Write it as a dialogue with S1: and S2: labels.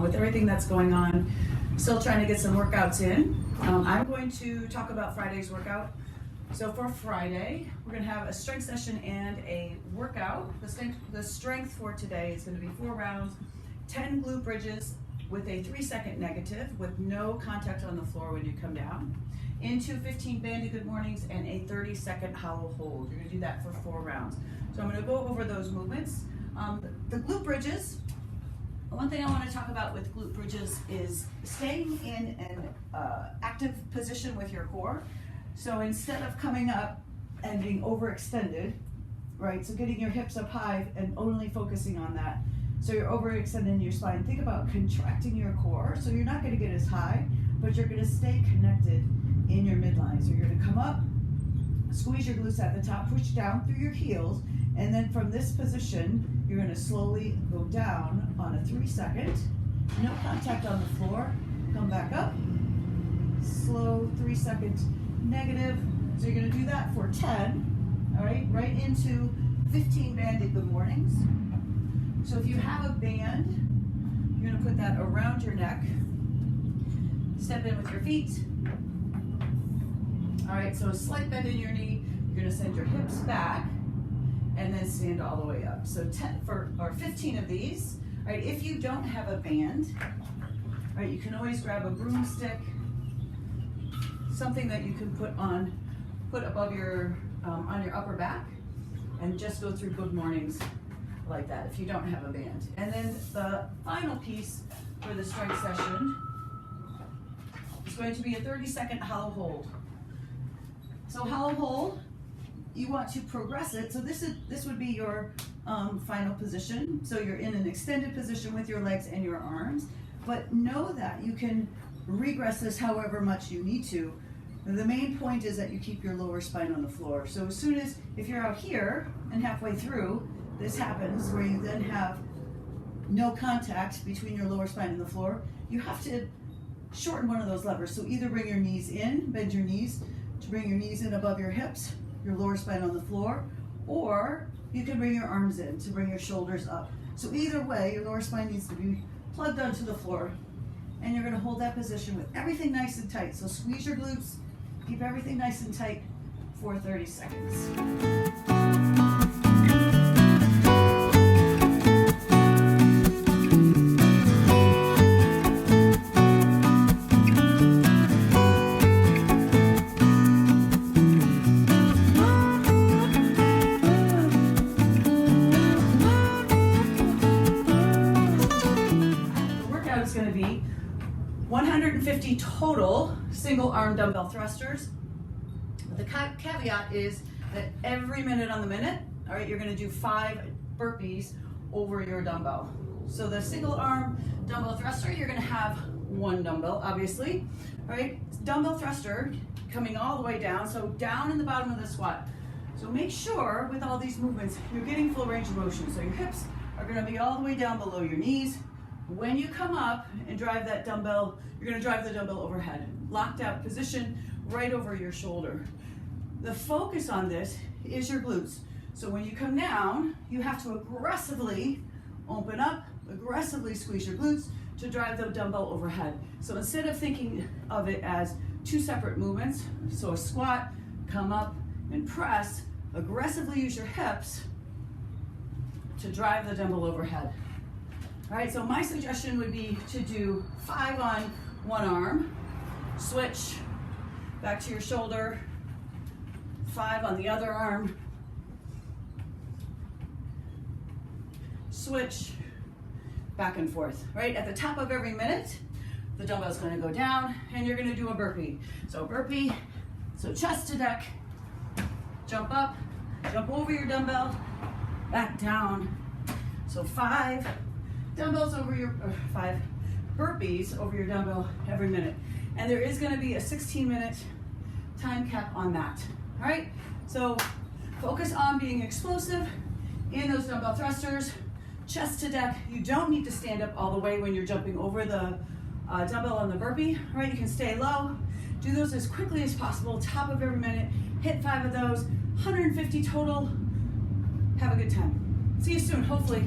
S1: with everything that's going on. Still trying to get some workouts in. I'm going to talk about Friday's workout. So for Friday, we're going to have a strength session and a workout. The strength for today is going to be 4 rounds, 10 glute bridges with a 3-second negative with no contact on the floor when you come down, into 15 bandy good mornings and a 30-second hollow hold. You're going to do that for 4 rounds. So I'm going to go over those movements. The glute bridges, one thing I want to talk about with glute bridges is staying in an active position with your core. So instead of coming up and being overextended, right, so getting your hips up high and only focusing on that, so you're overextending your spine, think about contracting your core. So you're not going to get as high, but you're going to stay connected in your midline. So you're going to come up, squeeze your glutes at the top, push down through your heels, and then from this position, you're going to slowly go down on a 3-second, no contact on the floor, come back up, slow 3-second negative. So you're going to do that for 10, all right, right into 15 banded good mornings. So if you have a band, you're going to put that around your neck, step in with your feet. All right, so a slight bend in your knee, you're going to send your hips back and then stand all the way up. So 15 of these. All right, if you don't have a band, all right, you can always grab a broomstick, something that you can put above your on your upper back, and just go through good mornings like that if you don't have a band. And then the final piece for the strength session is going to be a 30-second hollow hold. So hollow hold, you want to progress it. So this would be your final position. So you're in an extended position with your legs and your arms, but know that you can regress this however much you need to. The main point is that you keep your lower spine on the floor. So as soon as, if you're out here and halfway through, this happens where you then have no contact between your lower spine and the floor, you have to shorten one of those levers. So either bring your knees in, bend your knees to bring your knees in above your hips, your lower spine on the floor, or you can bring your arms in to bring your shoulders up. So either way, your lower spine needs to be plugged onto the floor, and you're going to hold that position with everything nice and tight. So squeeze your glutes, keep everything nice and tight for 30 seconds. The going to be 150 total single arm dumbbell thrusters. The caveat is that every minute on the minute, all right, you're going to do 5 burpees over your dumbbell. So the single arm dumbbell thruster, you're going to have 1 dumbbell, obviously, all right? Dumbbell thruster coming all the way down, so down in the bottom of the squat. So make sure with all these movements, you're getting full range of motion. So your hips are going to be all the way down below your knees. When you come up and drive that dumbbell, you're going to drive the dumbbell overhead. Locked out position right over your shoulder. The focus on this is your glutes. So when you come down, you have to aggressively open up, aggressively squeeze your glutes to drive the dumbbell overhead. So instead of thinking of it as 2 separate movements, so a squat, come up and press, aggressively use your hips to drive the dumbbell overhead. All right, so my suggestion would be to do 5 on one arm, switch back to your shoulder, 5 on the other arm, switch, back and forth, right? At the top of every minute, the dumbbell's gonna go down and you're gonna do a burpee. So burpee, so chest to deck, jump up, jump over your dumbbell, back down. So 5 dumbbells over your, 5 burpees over your dumbbell every minute. And there is gonna be a 16-minute time cap on that, all right? So focus on being explosive in those dumbbell thrusters, chest to deck. You don't need to stand up all the way when you're jumping over the dumbbell on the burpee, all right? You can stay low, do those as quickly as possible, top of every minute, hit 5 of those, 150 total. Have a good time. See you soon, hopefully.